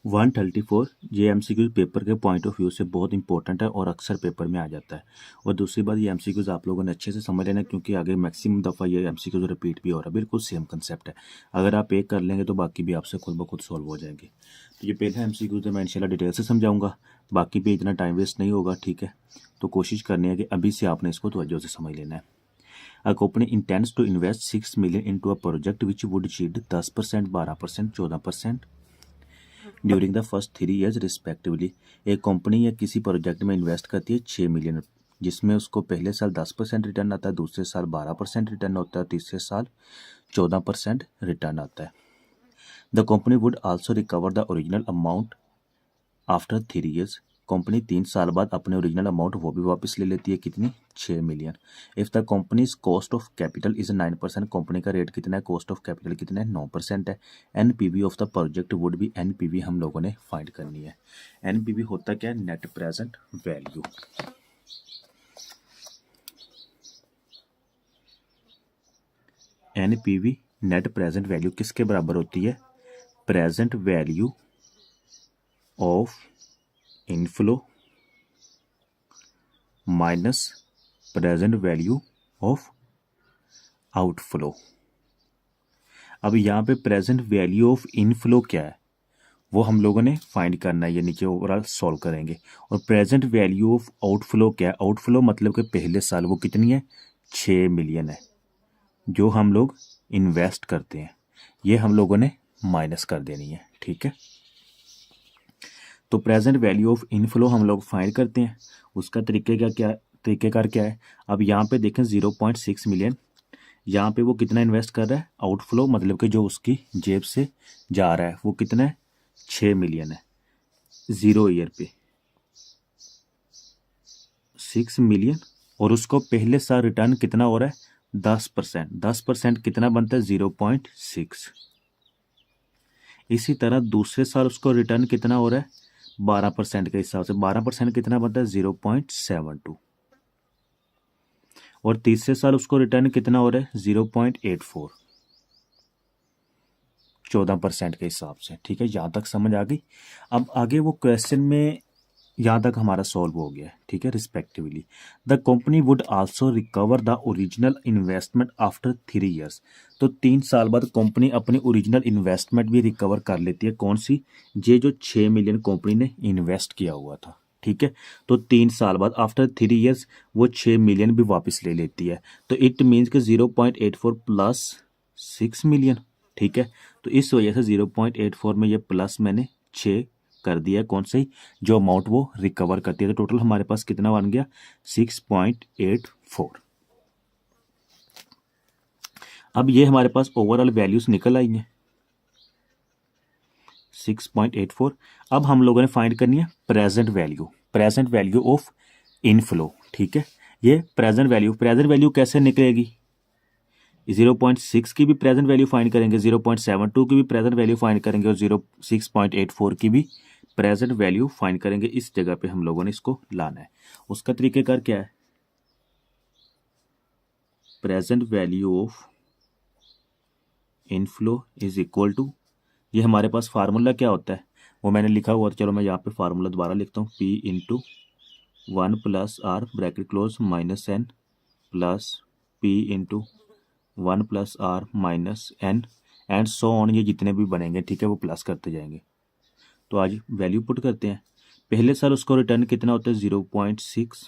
134 ये MCQ paper के point of view से बहुत इंपॉर्टेंट है और अक्सर पेपर में आ जाता है। और दूसरी बात, ये एमसीक्यूज आप लोगों ने अच्छे से समझ लेना, क्योंकि आगे मैक्सिमम दफ़ा ये एमसीक्यूज रिपीट भी हो रहा है। बिल्कुल सेम कंसेप्ट है। अगर आप एक कर लेंगे तो बाकी भी आपसे खुद ब खुद सॉल्व हो जाएंगे। तो ये पहला एमसीक्यूज है, मैं इंशाल्लाह डिटेल से समझाऊंगा, बाकी पे इतना टाइम वेस्ट नहीं होगा, ठीक है। तो कोशिश करनी है कि अभी से आपने इसको तवज्जो से समझ लेना है। A company intends to invest 6 million into a project which would yield 10%, 12%, 14% during the first 3 years respectively. एक कंपनी या किसी प्रोजेक्ट में इन्वेस्ट करती है 6 मिलियन, जिसमें उसको पहले साल 10% रिटर्न आता है, दूसरे साल 12% रिटर्न होता है, तीसरे साल 14% रिटर्न आता है। The company would also recover the original amount after 3 years। Company 3 साल बाद अपने ओरिजिनल अमाउंट वो भी वापस ले लेती है, कितनी? 6 million. If the companies cost of capital is 9%, company का रेट कितना है, कॉस्ट ऑफ कैपिटल कितना है, 9% है। NPV of the project would be, NPV हम लोगों ने फाइंड करनी है। एनपीवी होता क्या है? Net present value. NPV net present value किसके बराबर होती है? Present value of inflow minus present value of outflow. अब यहाँ पे प्रेजेंट वैल्यू ऑफ इनफ्लो क्या है वो हम लोगों ने फाइंड करना है, ये नीचे ओवरऑल सॉल्व करेंगे। और प्रेजेंट वैल्यू ऑफ आउटफ्लो क्या है? आउटफ्लो मतलब कि पहले साल वो कितनी है? 6 मिलियन है, जो हम लोग इन्वेस्ट करते हैं, ये हम लोगों ने माइनस कर देनी है, ठीक है। तो प्रेजेंट वैल्यू ऑफ इनफ्लो हम लोग फाइंड करते हैं, उसका तरीकेकार क्या है? अब यहाँ पे देखें 0.6 मिलियन, यहाँ पे वो कितना इन्वेस्ट कर रहा है? आउटफ्लो मतलब कि जो उसकी जेब से जा रहा है वो कितना है? 6 मिलियन है। 0 ईयर पे 6 मिलियन, और उसको पहले साल रिटर्न कितना हो रहा है? 10%। 10% कितना बनता है? 0.6। इसी तरह दूसरे साल उसको रिटर्न कितना हो रहा है? 12% के हिसाब से 12% कितना बनता है? 0.72। और तीसरे साल उसको रिटर्न कितना हो रहा है? 0.84, 14% के हिसाब से, ठीक है। यहाँ तक समझ आ गई। अब आगे वो क्वेश्चन में यहाँ तक हमारा सॉल्व हो गया है, ठीक है। Respectively the company would also recover the original investment after 3 years। तो 3 साल बाद कंपनी अपनी ओरिजिनल इन्वेस्टमेंट भी रिकवर कर लेती है। कौन सी? ये जो 6 मिलियन कंपनी ने इन्वेस्ट किया हुआ था, ठीक है। तो 3 साल बाद आफ्टर 3 years वो 6 मिलियन भी वापस ले लेती है। तो इट मीन्स कि 0.84 प्लस 6 मिलियन, ठीक है। तो इस वजह से 0.84 में ये प्लस मैंने 6 कर दिया। कौन सी? जो अमाउंट वो रिकवर करती है। तो टोटल हमारे पास कितना बन गया? 6.84। अब ये हमारे पास ओवरऑल वैल्यूज निकल आई हैं 6.84। अब हम लोगों ने फाइंड करनी है present value, present value of inflow, ठीक है। ये प्रेजेंट वैल्यू कैसे निकलेगी? 0.6 की भी प्रेजेंट वैल्यू फाइंड करेंगे, 0.72 की भी प्रेजेंट वैल्यू फाइंड करेंगे, और 6.84 की भी प्रेजेंट वैल्यू फाइंड करेंगे। इस जगह पे हम लोगों ने इसको लाना है। उसका तरीकेकार क्या है? Present value of inflow is equal to, ये हमारे पास फार्मूला क्या होता है वो मैंने लिखा हुआ था, चलो मैं यहाँ पे फार्मूला दोबारा लिखता हूँ। P into 1 plus r bracket close minus n plus P into 1 plus r minus n and so on, ये जितने भी बनेंगे, ठीक है, वो प्लस करते जाएंगे। तो आज वैल्यू पुट करते हैं। पहले साल उसको रिटर्न कितना होता है? 0.6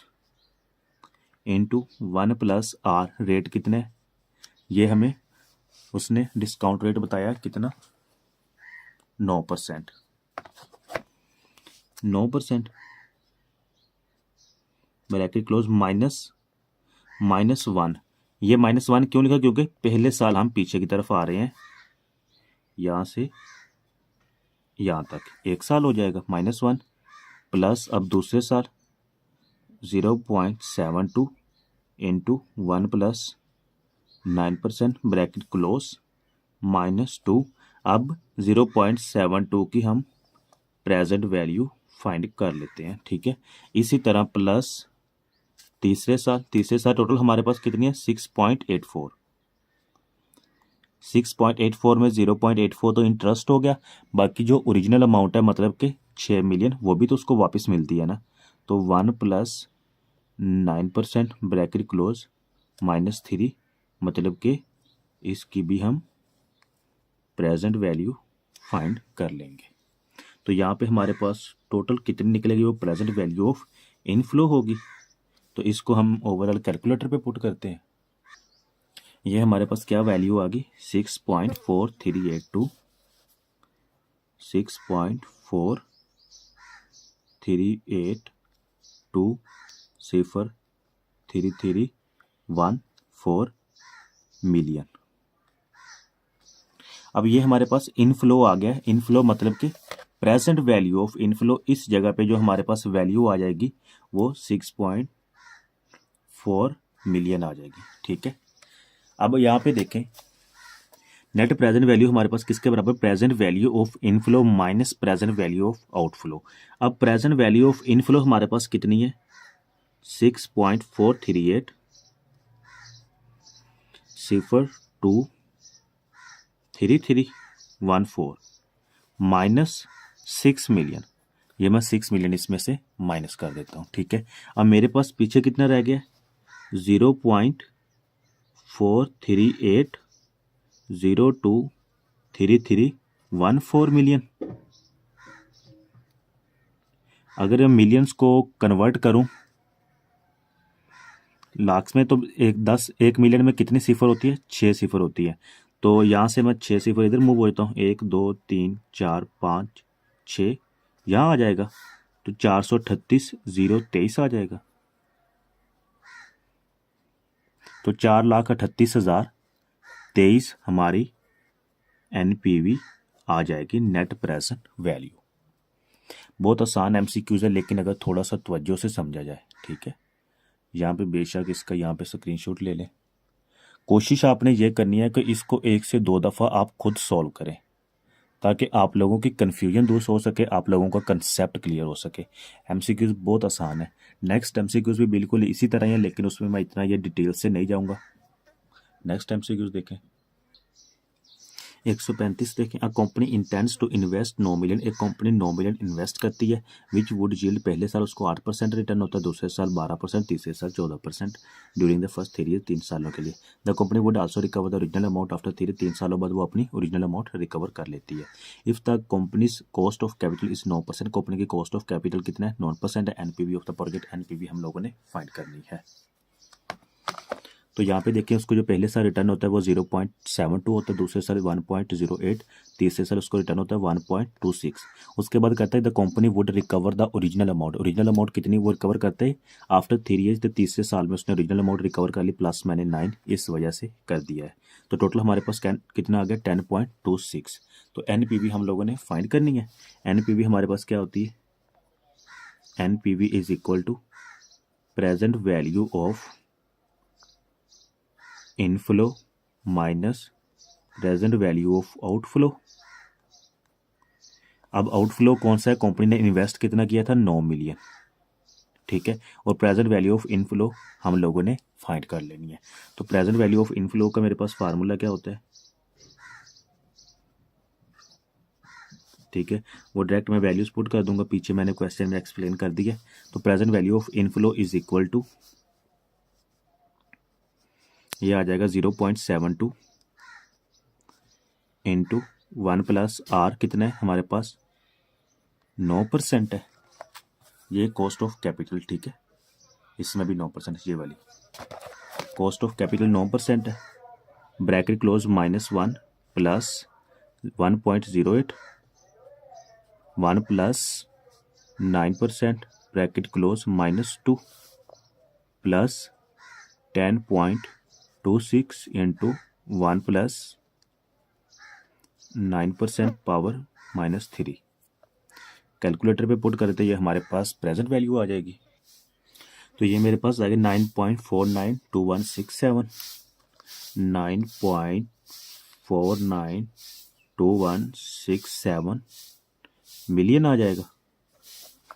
इंटू 1 प्लस आर, रेट कितना है? ये हमें उसने डिस्काउंट रेट बताया कितना? 9%। 9% ब्रैकेट क्लोज माइनस 1। ये -1 क्यों लिखा? क्योंकि पहले साल हम पीछे की तरफ आ रहे हैं, यहाँ से यहाँ तक 1 साल हो जाएगा, -1 प्लस अब दूसरे साल 0.72 इंटू 1 प्लस 9% ब्रैकेट क्लोज -2। अब 0.72 की हम प्रेजेंट वैल्यू फाइंड कर लेते हैं, ठीक है। इसी तरह प्लस तीसरे साल टोटल हमारे पास कितनी है? 6.84। 6.84 में 0.84 तो इंटरेस्ट हो गया, बाकी जो ओरिजिनल अमाउंट है मतलब कि 6 मिलियन वो भी तो उसको वापस मिलती है ना। तो 1 + 9% ब्रैकेट क्लोज -3 मतलब कि इसकी भी हम प्रेजेंट वैल्यू फाइंड कर लेंगे। तो यहाँ पे हमारे पास टोटल कितनी निकलेगी, वो प्रेजेंट वैल्यू ऑफ इनफ्लो होगी। तो इसको हम ओवरऑल कैलकुलेटर पे पुट करते हैं। ये हमारे पास क्या वैल्यू आ गई, 6.4382 6.4382 मिलियन। अब ये हमारे पास इनफ्लो आ गया है। इनफ्लो मतलब कि प्रेजेंट वैल्यू ऑफ इनफ्लो, इस जगह पे जो हमारे पास वैल्यू आ जाएगी वो 6.4 मिलियन आ जाएगी। ठीक है, अब यहाँ पे देखें नेट प्रेजेंट वैल्यू हमारे पास किसके बराबर, present value of inflow minus present value of outflow. अब प्रेजेंट वैल्यू ऑफ इनफ्लो हमारे पास कितनी है, 6.438 0.23314 माइनस 6 मिलियन। ये मैं 6 मिलियन इसमें से माइनस कर देता हूँ। ठीक है, अब मेरे पास पीछे कितना रह गया, 0.438023314 मिलियन। अगर मैं मिलियंस को कन्वर्ट करूं लाख्स में, तो एक मिलियन में कितनी सिफर होती है, 6 सिफर होती है। तो यहाँ से मैं 6 सिफर इधर मूव होता हूँ, 1 2 3 4 5 6 यहाँ आ जाएगा, तो 438,023 आ जाएगा। तो 4,38,023 हमारी NPV आ जाएगी, नेट प्रेजेंट वैल्यू। बहुत आसान MCQs है, लेकिन अगर थोड़ा सा तवज्जो से समझा जाए। ठीक है, यहाँ पे बेशक इसका यहाँ पे स्क्रीनशॉट ले लें। कोशिश आपने ये करनी है कि इसको 1 से 2 दफ़ा आप खुद सॉल्व करें, ताकि आप लोगों की कन्फ्यूजन दूर हो सके, आप लोगों का कंसेप्ट क्लियर हो सके। MCQs बहुत आसान है। नेक्स्ट MCQs भी बिल्कुल इसी तरह ही है, लेकिन उसमें मैं इतना ये डिटेल से नहीं जाऊँगा। नेक्स्ट MCQs देखें, 135 देखें, a company intends to invest 9 million. एक कंपनी 9 मिलियन इन्वेस्ट करती है, विच वुड यील्ड, पहले साल उसको 8% रिटर्न होता है, दूसरे साल 12%, तीसरे साल 14% ड्यूरिंग द फर्स्ट 3 ईयर, 3 सालों के लिए। The company would also recover the original amount after 3 सालों बाद वो अपनी ओरिजिनल अमाउंट रिकवर कर लेती है। If the companies cost of capital is 9%, company की कॉस्ट ऑफ कैपिटल कितना है, 9% है। NPV of the project, NPV हम लोगों ने फाइंड करनी है। तो यहाँ पे देखिए उसको जो पहले साल रिटर्न होता है वो 0.72 होता है, दूसरे साल 1.08, तीसरे साल उसको रिटर्न होता है 1.26। उसके बाद कहता है the company would recover the original amount. Original amount कितनी वो रिकवर करते हैं आफ्टर 3 ईयर्स, तो तीसरे साल में उसने ओरिजिनल अमाउंट रिकवर कर ली, प्लस मैंने 9 इस वजह से कर दिया है। तो टोटल हमारे पास कितना आ गया, 10.26। तो NPV हम लोगों ने फाइंड करनी है। NPV हमारे पास क्या होती है, NPV is equal to present value of inflow minus present value of outflow. अब आउटफ्लो कौन सा है, कंपनी ने इन्वेस्ट कितना किया था, 9 मिलियन। ठीक है, और प्रेजेंट वैल्यू ऑफ इनफ्लो हम लोगों ने फाइंड कर लेनी है। तो प्रेजेंट वैल्यू ऑफ इनफ्लो का मेरे पास फार्मूला क्या होता है, ठीक है, वो डायरेक्ट मैं वैल्यूज पुट कर दूंगा, पीछे मैंने क्वेश्चन में एक्सप्लेन कर दिया। तो present value of inflow is equal to, ये आ जाएगा 0.72 इंटू 1 + R, कितना है हमारे पास 9% है। ये कॉस्ट ऑफ कैपिटल, ठीक है, इसमें भी 9%, ये वाली कॉस्ट ऑफ कैपिटल 9% है। Bracket close -1 + 1.08, 1 + 9% bracket close -2 + 10.26 into 1 + 9% power -3। Calculator पे पुट करते ये हमारे पास प्रेजेंट वैल्यू आ जाएगी। तो ये मेरे पास आ गया 9.492167, 9.492167 मिलियन आ जाएगा।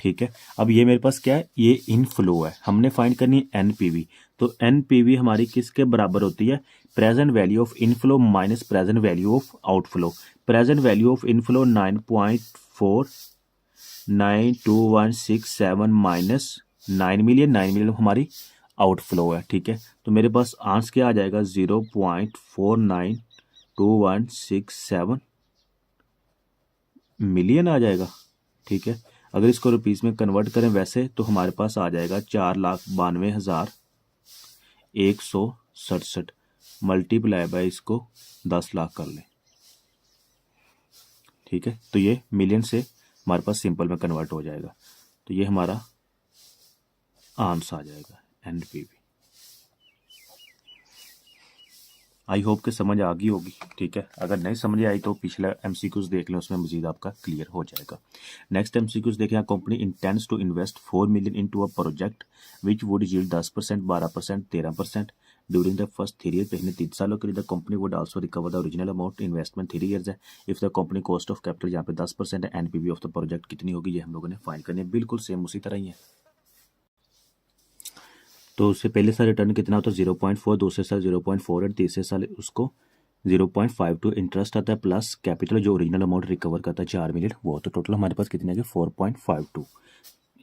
ठीक है, अब ये मेरे पास क्या है, ये इनफ्लो है, हमने फाइंड करनी है NPV। तो NPV हमारी किसके बराबर होती है, present value of inflow minus present value of outflow. Present value of inflow 9.492167 minus 9 million, 9 million हमारी आउटफ्लो है, ठीक है। तो मेरे पास आंसर क्या आ जाएगा, 0.492167 मिलियन आ जाएगा, ठीक है। अगर इसको रुपीस में कन्वर्ट करें वैसे तो हमारे पास आ जाएगा 4,92,167 मल्टीप्लाई बाय इसको 10 लाख कर लें, ठीक है। तो ये मिलियन से हमारे पास सिंपल में कन्वर्ट हो जाएगा। तो ये हमारा आंसर आ जाएगा NPV। आई होप कि समझ आ गई होगी, ठीक है। अगर नहीं समझ आई तो पिछला MCQs देख लें, उसमें मजीद आपका क्लियर हो जाएगा। नेक्स्ट MCQs देखें, company intends to invest 4 million into a project which would yield 10%, 12%, 13% during the first 3 year. पहले 3 सालों के लिए the company would also recover the original amount, investment 3 years है। If the company cost of capital यहाँ पे 10% है, NPV of the project कितनी होगी, ये हम लोगों ने फाइंड करनी है। बिल्कुल सेम उसी तरह ही है। तो उससे पहले साल रिटर्न कितना होता है 0.4, दूसरे साल 0.48, तीसरे साल उसको 0.52 इंटरेस्ट आता है प्लस कैपिटल जो ओरिजिनल अमाउंट रिकवर करता है 4 मिलियन वो। तो टोटल हमारे पास कितने है 4.52।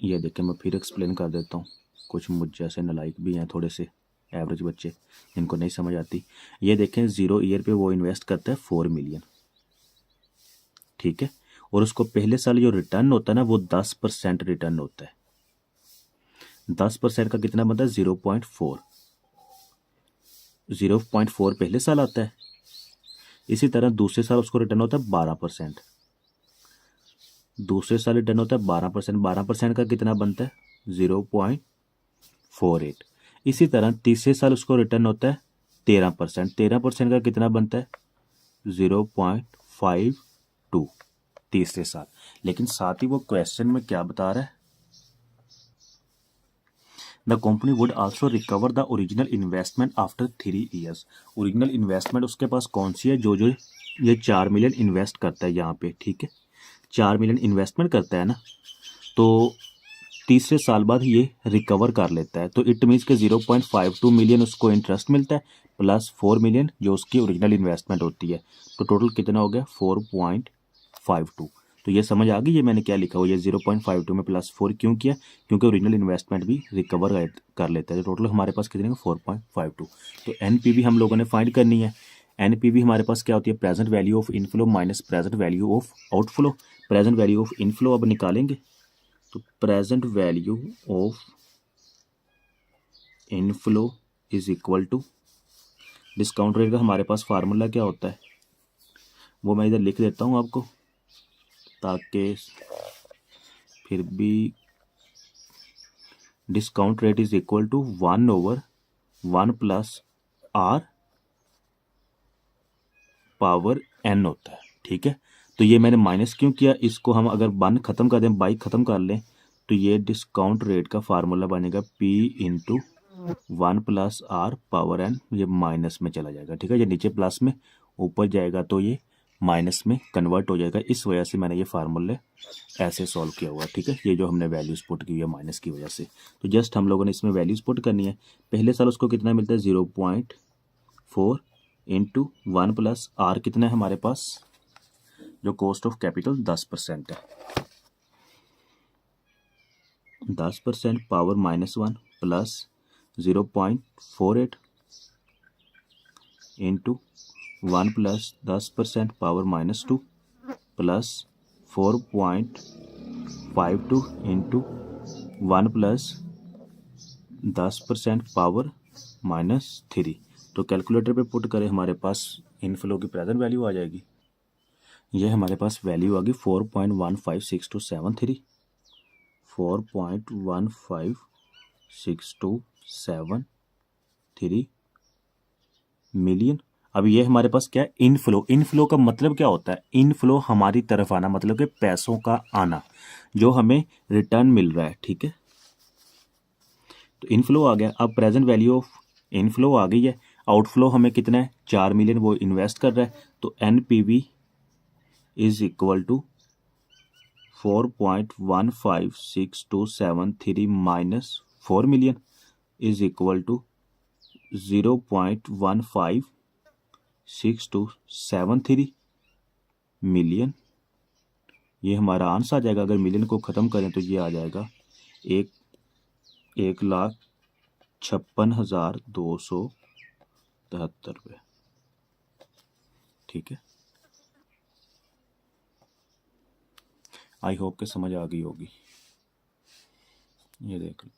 ये देखें, मैं फिर एक्सप्लेन कर देता हूँ, कुछ मुझ जैसे नालायक भी हैं थोड़े से एवरेज बच्चे जिनको नहीं समझ आती। ये देखें 0 ईयर पे वो इन्वेस्ट करता है 4 मिलियन, ठीक है। और उसको पहले साल जो रिटर्न होता है ना वो 10% रिटर्न होता है। 10% का कितना बनता है 0.4, 0.4 पहले साल आता है। इसी तरह दूसरे साल उसको रिटर्न होता है 12%, दूसरे साल रिटर्न होता है 12%, 12% का कितना बनता है 0.48। इसी तरह तीसरे साल उसको रिटर्न होता है 13%, 13% का कितना बनता है 0.52 तीसरे साल। लेकिन साथ ही वो क्वेश्चन में क्या बता रहा है, the company would also recover the original investment after 3 years. Original investment उसके पास कौन सी है, जो ये 4 मिलियन इन्वेस्ट करता है यहाँ पे, ठीक है। 4 मिलियन इन्वेस्टमेंट करता है ना, तो तीसरे साल बाद ये रिकवर कर लेता है। तो इट मीन्स के 0.52 मिलियन उसको इंटरेस्ट मिलता है प्लस 4 मिलियन जो उसकी ओरिजिनल इन्वेस्टमेंट होती है। तो टोटल कितना हो गया 4.52। तो ये समझ आ गई ये मैंने क्या लिखा हुआ, ये 0.52 में प्लस 4 क्यों किया, क्योंकि ओरिजिनल इन्वेस्टमेंट भी रिकवर कर लेता है। तो टोटल हमारे पास कितने 4.52। तो NPV हम लोगों ने फाइंड करनी है। NPV हमारे पास क्या होती है, present value of inflow minus present value of outflow. Present value of inflow अब निकालेंगे, तो present value of inflow is equal to discount rate का हमारे पास फार्मूला क्या होता है वो मैं इधर लिख देता हूँ आपको, ताकि फिर भी discount rate is equal to 1/1 plus R power N होता है, ठीक है। तो ये मैंने माइनस क्यों किया, इसको हम अगर 1 खत्म कर दें, बाई खत्म कर लें, तो ये डिस्काउंट रेट का फार्मूला बनेगा P into 1 plus R power N। ये माइनस में चला जाएगा, ठीक है। ये नीचे प्लस में ऊपर जाएगा तो ये माइनस में कन्वर्ट हो जाएगा। इस वजह से मैंने ये फार्मूले ऐसे सॉल्व किया हुआ, ठीक है। ये जो हमने वैल्यूज पुट की हुई है माइनस की वजह से, तो जस्ट हम लोगों ने इसमें वैल्यूज पुट करनी है। पहले साल उसको कितना मिलता है 0.4 इंटू 1 प्लस R कितना है हमारे पास, जो कॉस्ट ऑफ कैपिटल 10% है, 10% power -1 plus 0.48 into 1 plus 10% power -2 plus 4.52 into 1 plus 10% power -3। तो कैलकुलेटर पे पुट करें, हमारे पास इनफ्लो की प्रेजेंट वैल्यू आ जाएगी। ये हमारे पास वैल्यू आ गई 4.156273, 4.156273 मिलियन। अब ये हमारे पास क्या है इनफ्लो। इनफ्लो का मतलब क्या होता है, इनफ्लो हमारी तरफ आना, मतलब कि पैसों का आना जो हमें रिटर्न मिल रहा है, ठीक है। तो इनफ्लो आ गया। अब प्रेजेंट वैल्यू ऑफ इनफ्लो आ गई है। आउटफ्लो हमें कितना है 4 मिलियन वो इन्वेस्ट कर रहा है। तो NPV is equal to 4.156273 minus 4 million is equal to 0.156273 million. ये हमारा आंसर आ जाएगा। अगर मिलियन को ख़त्म करें तो ये आ जाएगा 1,56,273 रुपये। ठीक है, आई होप के समझ आ गई होगी। ये देख लो।